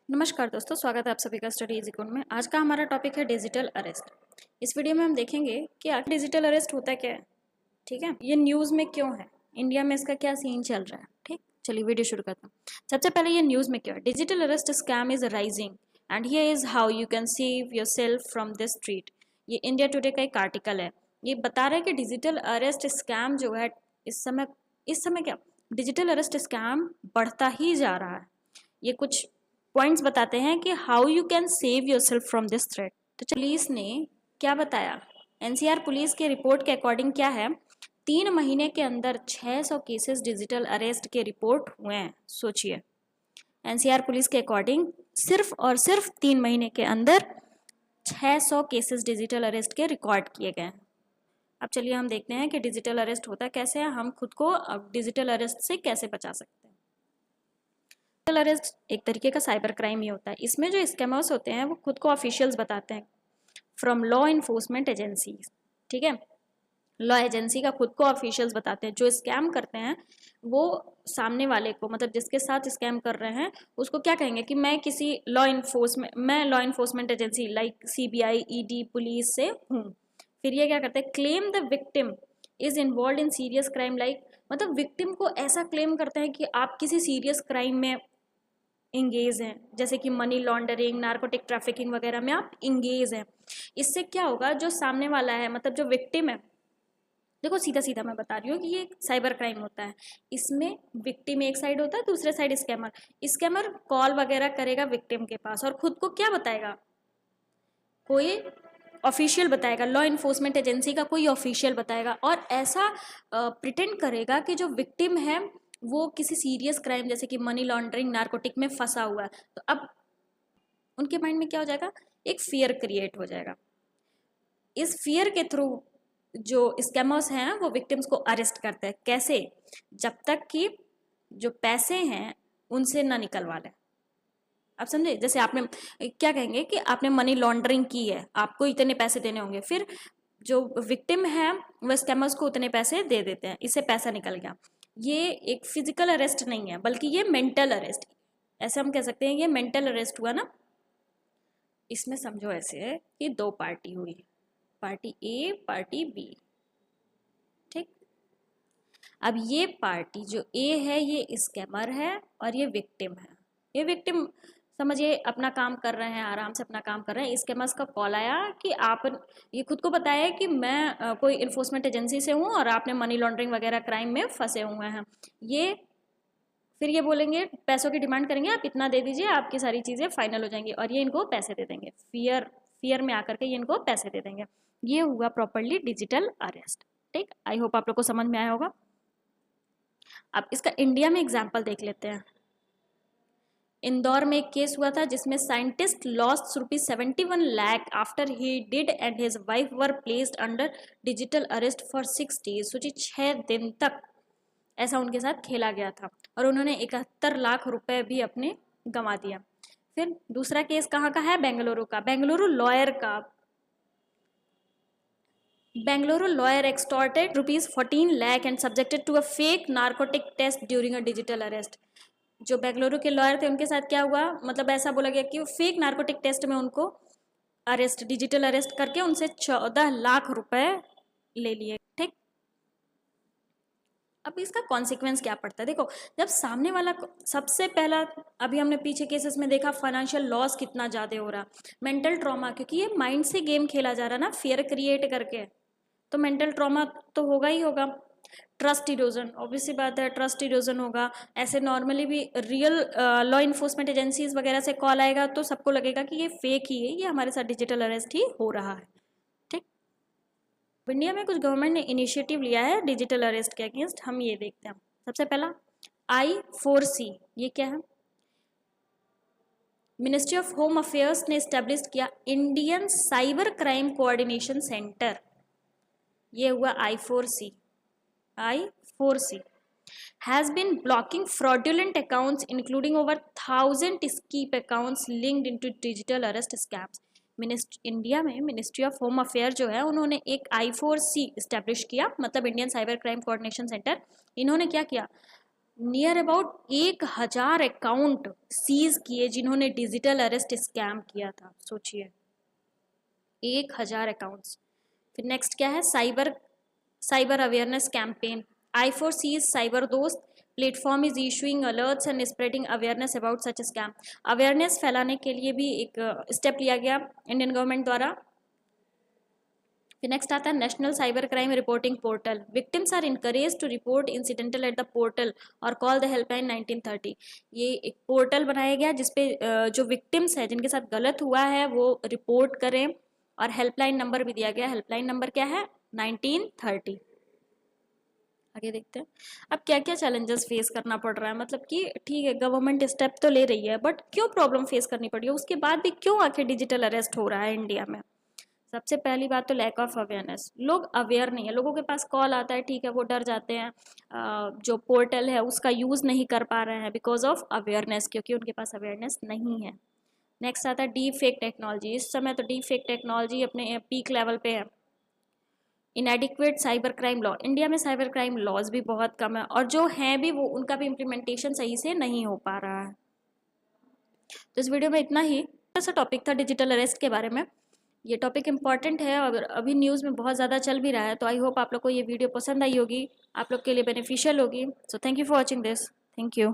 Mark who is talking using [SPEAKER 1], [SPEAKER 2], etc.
[SPEAKER 1] नमस्कार दोस्तों, स्वागत है आप सभी का स्टडी इजी कोड में। आज का हमारा टॉपिक है डिजिटल अरेस्ट। इस वीडियो में हम देखेंगे कि आखिर डिजिटल अरेस्ट होता क्या है। ठीक है, ये न्यूज़ में क्यों है, इंडिया में इसका क्या सीन चल रहा है। ठीक, चलिए वीडियो शुरू करते हैं। सबसे पहले ये न्यूज़ में क्यों है। Digital arrest scam is rising and here is how you can save your self from this threat. ये इंडिया टुडे का एक आर्टिकल है। ये बता रहा है कि डिजिटल अरेस्ट स्कैम जो है इस समय क्या डिजिटल अरेस्ट स्कैम बढ़ता ही जा रहा है। ये कुछ पॉइंट्स बताते हैं कि how you can save your self from this threat. तो पुलिस ने क्या बताया, एनसीआर पुलिस के रिपोर्ट के अकॉर्डिंग क्या है, 3 महीने के अंदर 600 केसेस डिजिटल अरेस्ट के रिपोर्ट हुए हैं। सोचिए, एनसीआर पुलिस के अकॉर्डिंग सिर्फ और सिर्फ 3 महीने के अंदर 600 केसेस डिजिटल अरेस्ट के रिकॉर्ड किए गए हैं। अब चलिए हम देखते हैं कि डिजिटल अरेस्ट होता कैसे है, हम खुद को डिजिटल अरेस्ट से कैसे बचा सकते हैं। डिजिटल अरेस्ट एक तरीके का साइबर क्राइम ही होता है। इसमें जो स्कैमर्स होते हैं वो खुद को ऑफिशियल्स बताते हैं फ्रॉम लॉ इन्फोर्समेंट एजेंसीज। ठीक है, लॉ एजेंसी का खुद को ऑफिशियल्स बताते हैं। जो स्कैम करते हैं वो सामने वाले को, मतलब जिसके साथ स्कैम कर रहे हैं उसको क्या कहेंगे कि मैं law enforcement agency like CBI, ED, police से हूँ। फिर ये क्या करते हैं, claim the victim is involve in serious crime like, मतलब विक्टिम को ऐसा क्लेम करते हैं कि आप किसी सीरियस क्राइम में इंगेज हैं, जैसे कि मनी लॉन्डरिंग, नार्कोटिक ट्रैफिकिंग वगैरह में आप इंगेज हैं। इससे क्या होगा, जो सामने वाला है मतलब जो विक्टिम है, देखो सीधा सीधा मैं बता रही हूँ कि ये साइबर क्राइम होता है। इसमें विक्टिम एक साइड होता है, दूसरे साइड स्कैमर। स्कैमर कॉल वगैरह करेगा विक्टिम के पास और खुद को क्या बताएगा, कोई ऑफिशियल बताएगा, लॉ इन्फोर्समेंट एजेंसी का कोई ऑफिशियल बताएगा और ऐसा प्रिटेंड करेगा कि जो विक्टिम है वो किसी सीरियस क्राइम जैसे कि मनी लॉन्ड्रिंग, नार्कोटिक में फंसा हुआ है। तो अब उनके माइंड में क्या हो जाएगा, एक फियर क्रिएट हो जाएगा। इस फियर के थ्रू जो स्कैमर्स हैं वो विक्टिम्स को अरेस्ट करते हैं। कैसे, जब तक कि जो पैसे हैं उनसे ना निकलवा लें। आप समझे, जैसे आपने क्या कहेंगे कि आपने मनी लॉन्ड्रिंग की है, आपको इतने पैसे देने होंगे, फिर जो विक्टिम है वह स्कैमर्स को उतने पैसे दे देते हैं, इससे पैसा निकल गया। ये एक फिजिकल अरेस्ट नहीं है बल्कि ये मेंटल अरेस्ट, ऐसे हम कह सकते हैं ये मेंटल अरेस्ट हुआ ना। इसमें समझो ऐसे है कि दो पार्टी हुई, पार्टी ए, पार्टी बी। ठीक, अब ये पार्टी जो ए है ये स्कैमर है और ये विक्टिम है। ये विक्टिम समझिए अपना काम कर रहे हैं, आराम से अपना काम कर रहे हैं। स्कैमर्स का कॉल आया कि आप, ये खुद को बताया कि मैं कोई इन्फोर्समेंट एजेंसी से हूँ और आपने मनी लॉन्ड्रिंग वगैरह क्राइम में फंसे हुए हैं। ये फिर ये बोलेंगे, पैसों की डिमांड करेंगे, आप इतना दे दीजिए आपकी सारी चीज़ें फाइनल हो जाएंगी, और ये इनको पैसे दे देंगे। फियर में आकर के ये इनको पैसे दे देंगे। ये हुआ प्रॉपरली डिजिटल अरेस्ट। ठीक, आई होप आप लोग को समझ में आया होगा। अब इसका इंडिया में एग्जाम्पल देख लेते हैं। इंदौर में एक केस हुआ था जिसमें scientist lost ₹71 lakh after he did and his wife were placed under digital arrest for 6 days। सोचिए 6 दिन तक ऐसा उनके साथ खेला गया था और उन्होंने 71 लाख रुपए भी अपने गंवा दिया। फिर दूसरा केस कहाँ का है, बेंगलुरु का। Bengaluru lawyer extorted ₹14 lakh and subjected to a fake narcotic test during a digital arrest. जो बेंगलुरु के लॉयर थे उनके साथ क्या हुआ, मतलब ऐसा बोला गया कि फेक नार्कोटिक टेस्ट में उनको डिजिटल अरेस्ट करके उनसे 14 लाख रुपए ले लिए। ठीक, अब इसका कॉन्सिक्वेंस क्या पड़ता है, देखो जब सामने वाला, सबसे पहला अभी हमने पीछे केसेस में देखा फाइनेंशियल लॉस कितना ज़्यादा हो रहा, मेंटल ट्रॉमा, क्योंकि ये माइंड से गेम खेला जा रहा ना, फियर क्रिएट करके, तो मेंटल ट्रॉमा तो होगा ही होगा। ट्रस्ट इरोजन, ऑब्वियसली बात है, ट्रस्ट इरोजन होगा। ऐसे नॉर्मली भी रियल लॉ इन्फोर्समेंट एजेंसीज वगैरह से कॉल आएगा तो सबको लगेगा कि ये फेक ही है, ये हमारे साथ डिजिटल अरेस्ट ही हो रहा है। ठीक, इंडिया में कुछ गवर्नमेंट ने इनिशिएटिव लिया है डिजिटल अरेस्ट के अगेंस्ट, हम ये देखते हैं। सबसे पहला I4C, ये क्या है, मिनिस्ट्री ऑफ होम अफेयर्स ने स्टैब्लिश किया Indian cyber crime coordination centre. ये हुआ I4C has been blocking fraudulent accounts including over 1,000 skip accounts linked into digital arrest scams। India में मिनिस्ट्री ऑफ होम अफेयर जो है उन्होंने एक I4C इस्टेब्लिश किया, मतलब Indian cyber crime coordination centre. इन्होंने क्या किया, नियर अबाउट 1000 अकाउंट सीज किए जिन्होंने डिजिटल अरेस्ट स्कैम किया था, सोचिए 1000 अकाउंट्स। फिर नेक्स्ट क्या है, cyber cyber awareness campaign. I4C's cyber दोस्त platform is issuing alerts and spreading awareness about such scam. Awareness फैलाने के लिए भी एक स्टेप लिया गया इंडियन गवर्नमेंट द्वारा। फिर नेक्स्ट आता है national cyber crime reporting portal. Victims are encourage to report incidental at the portal और कॉल द हेल्पलाइन 1930। ये एक पोर्टल बनाया गया जिसपे जो विक्टिम्स है जिनके साथ गलत हुआ है वो रिपोर्ट करें, और हेल्पलाइन नंबर भी दिया गया। हेल्पलाइन नंबर क्या है, 1930। आगे देखते हैं अब क्या क्या चैलेंजेस फेस करना पड़ रहा है। मतलब कि ठीक है गवर्नमेंट स्टेप तो ले रही है, बट क्यों प्रॉब्लम फेस करनी पड़ी है, उसके बाद भी क्यों आखिर डिजिटल अरेस्ट हो रहा है इंडिया में। सबसे पहली बात तो लैक ऑफ अवेयरनेस। लोग अवेयर नहीं है, लोगों के पास कॉल आता है ठीक है वो डर जाते हैं, जो पोर्टल है उसका यूज़ नहीं कर पा रहे हैं बिकॉज ऑफ अवेयरनेस, क्योंकि उनके पास अवेयरनेस नहीं है। नेक्स्ट आता है डीप फेक टेक्नोलॉजी। इस समय तो डीप फेक टेक्नोलॉजी अपने पीक लेवल पे है। इनएडिक्वेट साइबर क्राइम लॉ। इंडिया में साइबर क्राइम लॉज भी बहुत कम है, और जो हैं भी वो उनका भी इम्प्लीमेंटेशन सही से नहीं हो पा रहा है। तो इस वीडियो में इतना ही ऐसा टॉपिक था डिजिटल अरेस्ट के बारे में। ये टॉपिक इंपॉर्टेंट है और अभी न्यूज़ में बहुत ज़्यादा चल भी रहा है, तो आई होप आप लोग को ये वीडियो पसंद आई होगी, आप लोग के लिए बेनिफिशियल होगी। So thank you for watching this. Thank you.